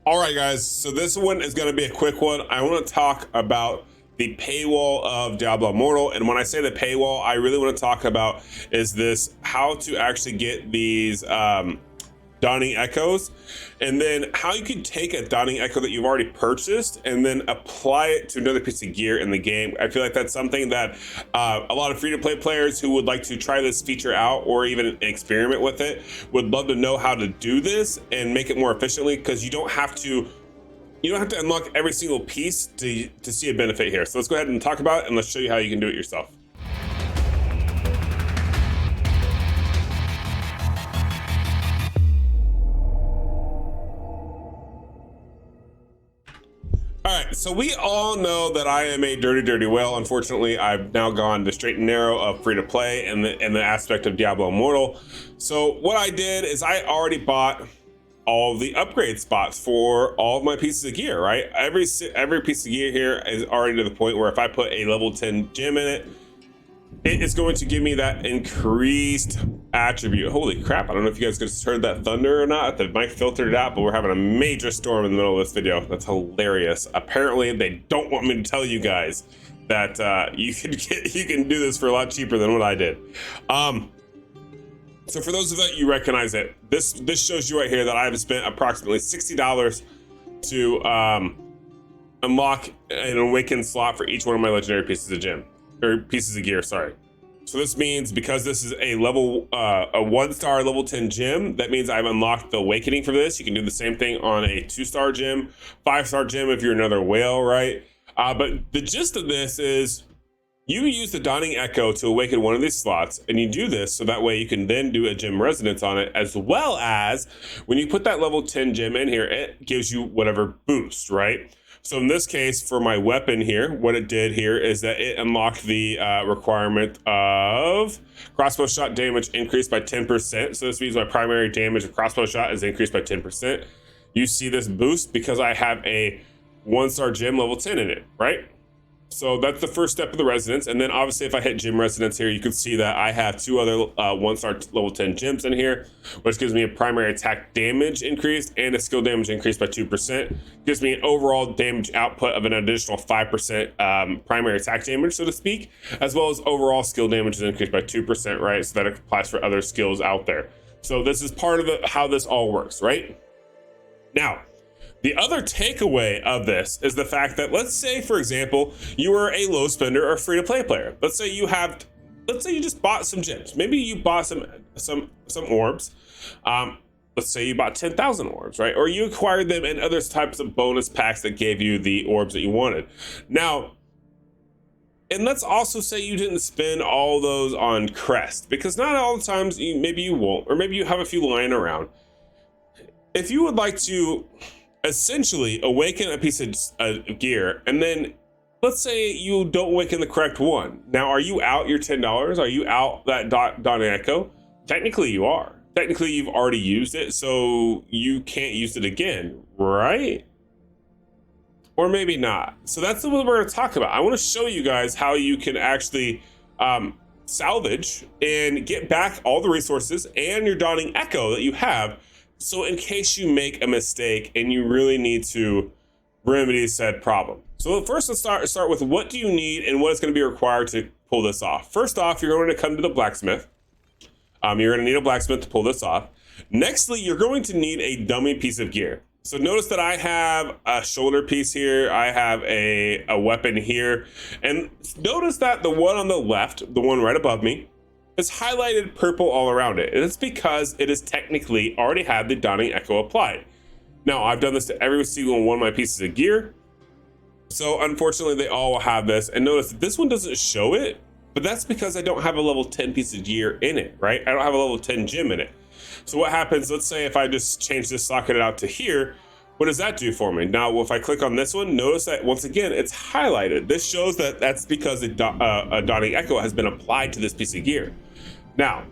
All right, guys, so this one is going to be a quick one. I want to talk about the paywall of Diablo Immortal. And when I say the paywall, I really want to talk about is this how to actually get these Dawning Echoes, and then how you can take a Dawning Echo that you've already purchased and then apply it to another piece of gear in the game. I feel like that's something that a lot of free-to-play players who would like to try this feature out or even experiment with it would love to know how to do this and make it more efficiently, because you don't have to unlock every single piece to see a benefit here. So let's go ahead and talk about it, and let's show you how you can do it yourself. All right, so we all know that I am a dirty whale. Unfortunately, I've now gone the straight and narrow of free to play and the aspect of Diablo Immortal. So what I did is I already bought all of the upgrade spots for all of my pieces of gear, right? Every piece of gear here is already to the point where if I put a level 10 gem in it, it is going to give me that increased attribute. Holy crap, I don't know if you guys just heard that thunder or not. The mic filtered it out, but we're having a major storm in the middle of this video. That's hilarious. Apparently they don't want me to tell you guys that you can do this for a lot cheaper than what I did. So for those of you recognize it, this shows you right here that I've spent approximately $60 to unlock an awakened slot for each one of my legendary pieces of gear, sorry. So this means because this is a level a 1-star level 10 gem, that means I've unlocked the awakening for this. You can do the same thing on a 2-star gem, 5-star gem if you're another whale, right? But the gist of this is you use the Dawning Echo to awaken one of these slots, and you do this so that way you can then do a gem resonance on it, as well as when you put that level 10 gem in here, it gives you whatever boost, right? So in this case, for my weapon here, what it did here is that it unlocked the requirement of crossbow shot damage increased by 10%. So this means my primary damage of crossbow shot is increased by 10%. You see this boost because I have a 1-star gem level 10 in it, right? So that's the first step of the resonance. And then obviously if I hit gem resonance here, you can see that I have 2 other 1-star level 10 gems in here, which gives me a primary attack damage increase and a skill damage increase by 2%. Gives me an overall damage output of an additional 5% primary attack damage, so to speak, as well as overall skill damage is increased by 2%, right? So that applies for other skills out there. So this is part of how this all works, right? Now, the other takeaway of this is the fact that, let's say, for example, you are a low spender or free-to-play player. Let's say you just bought some gems. Maybe you bought some orbs. Let's say you bought 10,000 orbs, right? Or you acquired them in other types of bonus packs that gave you the orbs that you wanted. Now, and let's also say you didn't spend all those on crest, because not all the times maybe you won't, or maybe you have a few lying around. If you would like to essentially awaken a piece of gear, and then let's say you don't awaken the correct one. Now, are you out your $10? Are you out that Dawning Echo? Technically you are. Technically you've already used it, so you can't use it again, right? Or maybe not. So that's what we're going to talk about. I want to show you guys how you can actually salvage and get back all the resources and your Dawning Echo that you have. So in case you make a mistake and you really need to remedy said problem. So first, let's start with what do you need and what is going to be required to pull this off. First off, you're going to come to the blacksmith. You're going to need a blacksmith to pull this off. Nextly, you're going to need a dummy piece of gear. So notice that I have a shoulder piece here. I have a weapon here. And notice that the one on the left, the one right above me, is highlighted purple all around it. And it's because it is technically already had the Dawning Echo applied. Now, I've done this to every single one of my pieces of gear. So unfortunately, they all will have this. And notice that this one doesn't show it, but that's because I don't have a level 10 piece of gear in it, right? I don't have a level 10 gem in it. So what happens, let's say if I just change this socket out to here, what does that do for me? Now, if I click on this one, notice that once again, it's highlighted. This shows that that's because a Dawning Echo has been applied to this piece of gear. Now,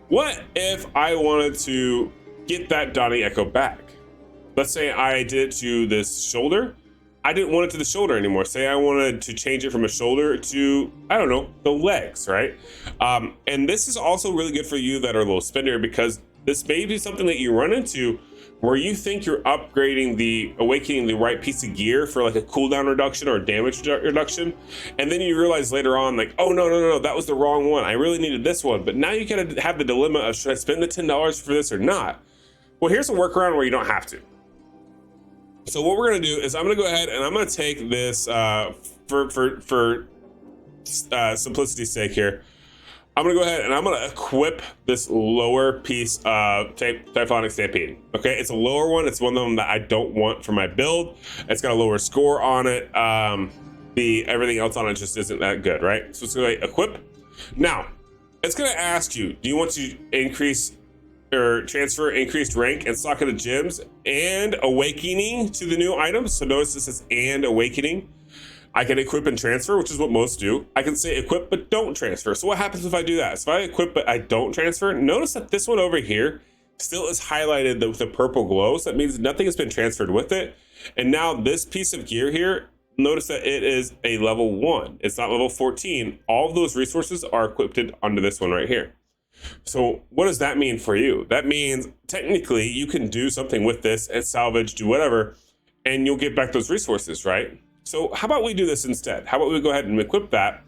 what if I wanted to get that Dawning Echo back? Let's say I did it to this shoulder. I didn't want it to the shoulder anymore. Say I wanted to change it from a shoulder to, I don't know, the legs, right? And this is also really good for you that are a low spender, because this may be something that you run into where you think you're upgrading awakening the right piece of gear for like a cooldown reduction or a damage reduction, and then you realize later on, like, oh no, that was the wrong one. I really needed this one. But now you gotta have the dilemma of, should I spend the $10 for this or not? Well, here's a workaround where you don't have to. So what we're gonna do is I'm gonna go ahead and I'm gonna take this for simplicity's sake here. I'm gonna go ahead and I'm gonna equip this lower piece of Typhonic Stampede. Okay, it's a lower one. It's one of them that I don't want for my build. It's got a lower score on it. Everything else on it just isn't that good, right? So it's gonna equip. Now, it's gonna ask you, do you want to increase or transfer increased rank and socket of gems and awakening to the new items? So notice this is and awakening. I can equip and transfer, which is what most do. I can say equip but don't transfer. So what happens if I do that? So if I equip but I don't transfer, notice that this one over here still is highlighted with the purple glow. So that means nothing has been transferred with it. And now this piece of gear here, notice that it is a level 1. It's not level 14. All of those resources are equipped onto this one right here. So what does that mean for you? That means technically you can do something with this and salvage, do whatever, and you'll get back those resources, right? So how about we do this instead? How about we go ahead and equip that?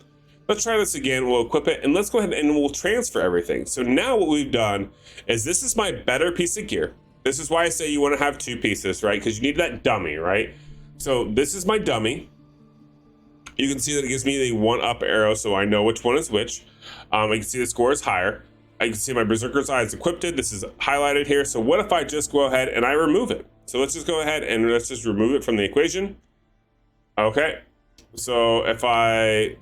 Let's try this again. We'll equip it and let's go ahead and we'll transfer everything. So now what we've done is this is my better piece of gear. This is why I say you want to have 2 pieces, right? Because you need that dummy, right? So this is my dummy. You can see that it gives me the 1-up arrow, so I know which one is which. I can see the score is higher. I can see my Berserker's Eye is equipped. This is highlighted here. So what if I just go ahead and I remove it? So let's just go ahead and let's just remove it from the equation. Okay, so if I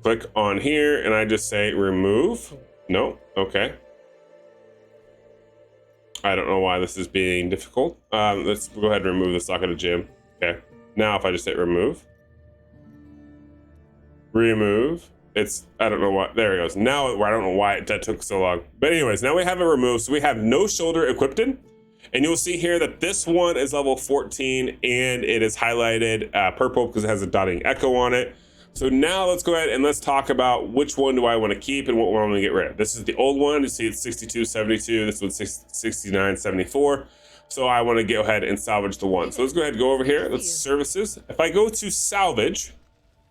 click on here and I just say remove, no, okay. I don't know why this is being difficult. Let's go ahead and remove the socket of gem. Okay, now if I just hit remove, I don't know why, there it goes. Now I don't know why that took so long. But anyways, now we have it removed. So we have no shoulder equipped in. And you'll see here that this one is level 14 and it is highlighted purple because it has a dotting echo on it. So now let's go ahead and let's talk about which one do I want to keep and what one I'm going to get rid of. This is the old one. You see it's 62.72. This one's 69.74. So I want to go ahead and salvage the one. So let's go ahead and go over here. Let's services. If I go to salvage,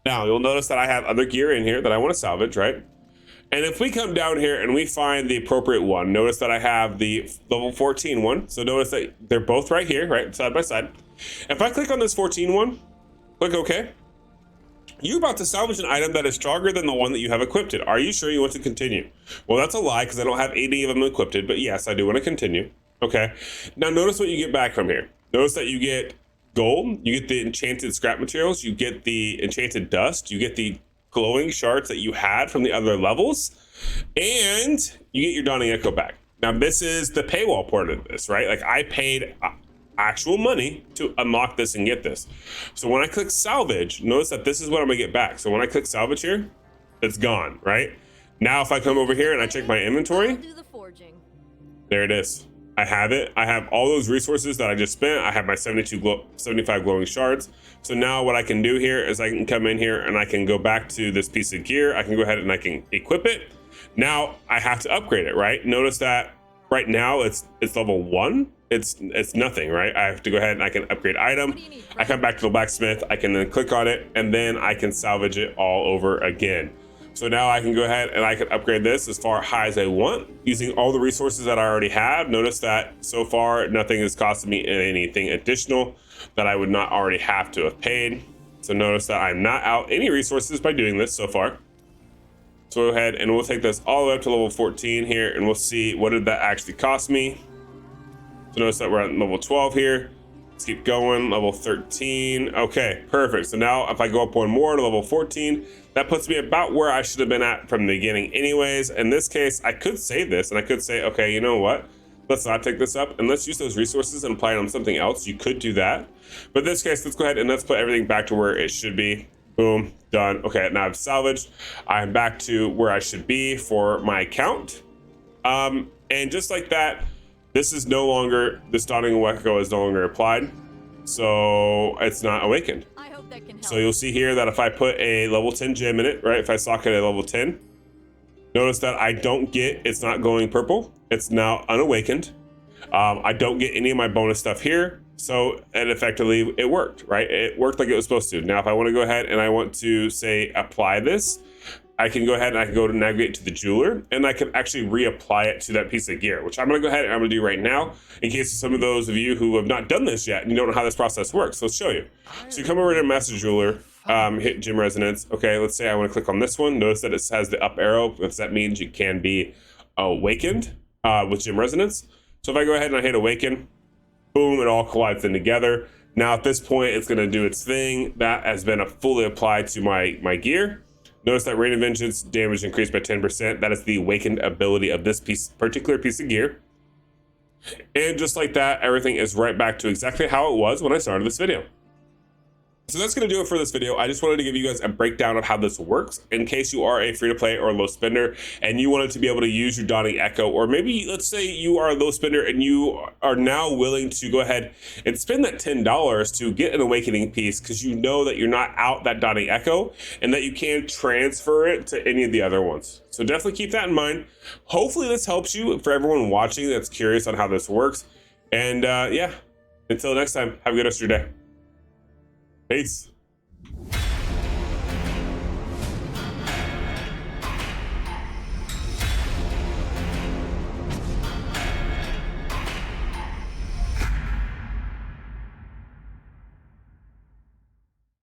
now you'll notice that I have other gear in here that I want to salvage, right? And if we come down here and we find the appropriate one, notice that I have the level 14 one. So notice that they're both right here, right, side by side. If I click on this 14 one, click OK, you're about to salvage an item that is stronger than the one that you have equipped. Are you sure you want to continue? Well, that's a lie because I don't have 80 of them equipped, but yes, I do want to continue. Okay, now notice what you get back from here. Notice that you get gold, you get the enchanted scrap materials, you get the enchanted dust, you get the glowing shards that you had from the other levels, and you get your Dawning Echo back. Now this is the paywall part of this, right? Like I paid actual money to unlock this and get this. So when I click salvage, notice that this is what I'm gonna get back. So when I click salvage here, it's gone, right? Now if I come over here and I check my inventory, there it is. I have it. I have all those resources that I just spent. I have my 75 glowing shards. So now what I can do here is I can come in here and I can go back to this piece of gear. I can go ahead and I can equip it. Now I have to upgrade it, right? Notice that right now it's level 1. It's nothing, right? I have to go ahead and I can upgrade item. I come back to the blacksmith. I can then click on it and then I can salvage it all over again. So now I can go ahead and I can upgrade this as far high as I want using all the resources that I already have. Notice that so far, nothing has costed me anything additional that I would not already have to have paid. So notice that I'm not out any resources by doing this so far. So go ahead and we'll take this all the way up to level 14 here and we'll see what did that actually cost me. So notice that we're at level 12 here. Let's keep going, level 13. Okay, perfect. So now if I go up one more to level 14, that puts me about where I should have been at from the beginning anyways. In this case, I could save this and I could say, okay, you know what? Let's not take this up and let's use those resources and apply it on something else. You could do that. But in this case, let's go ahead and let's put everything back to where it should be. Boom, done. Okay, now I've salvaged. I'm back to where I should be for my account. And just like that, this is no longer, this Dawning Echo is no longer applied. So it's not awakened. I hope that can help. So you'll see here that if I put a level 10 gem in it, right? If I socket a level 10, notice that I don't get, it's not going purple. It's now unawakened. I don't get any of my bonus stuff here. So, and effectively it worked, right? It worked like it was supposed to. Now, if I want to go ahead and I want to say apply this, I can go ahead and I can go to navigate to the jeweler, and I can actually reapply it to that piece of gear, which I'm going to go ahead and I'm going to do right now in case some of those of you who have not done this yet and you don't know how this process works. So let's show you. So you come over to Master Jeweler, hit Gym Resonance. Okay, let's say I want to click on this one. Notice that it has the up arrow, because that means you can be awakened with Gym Resonance. So if I go ahead and I hit awaken, boom, it all collides in together. Now at this point, it's going to do its thing. That has been fully applied to my gear. Notice that Rain of Vengeance damage increased by 10%. That is the awakened ability of this particular piece of gear. And just like that, everything is right back to exactly how it was when I started this video. So that's going to do it for this video. I just wanted to give you guys a breakdown of how this works in case you are a free-to-play or low spender and you wanted to be able to use your Dawning Echo, or maybe let's say you are a low spender and you are now willing to go ahead and spend that $10 to get an awakening piece because you know that you're not out that Dawning Echo and that you can transfer it to any of the other ones. So definitely keep that in mind. Hopefully this helps you, for everyone watching that's curious on how this works. And yeah, until next time, have a good rest of your day. Peace.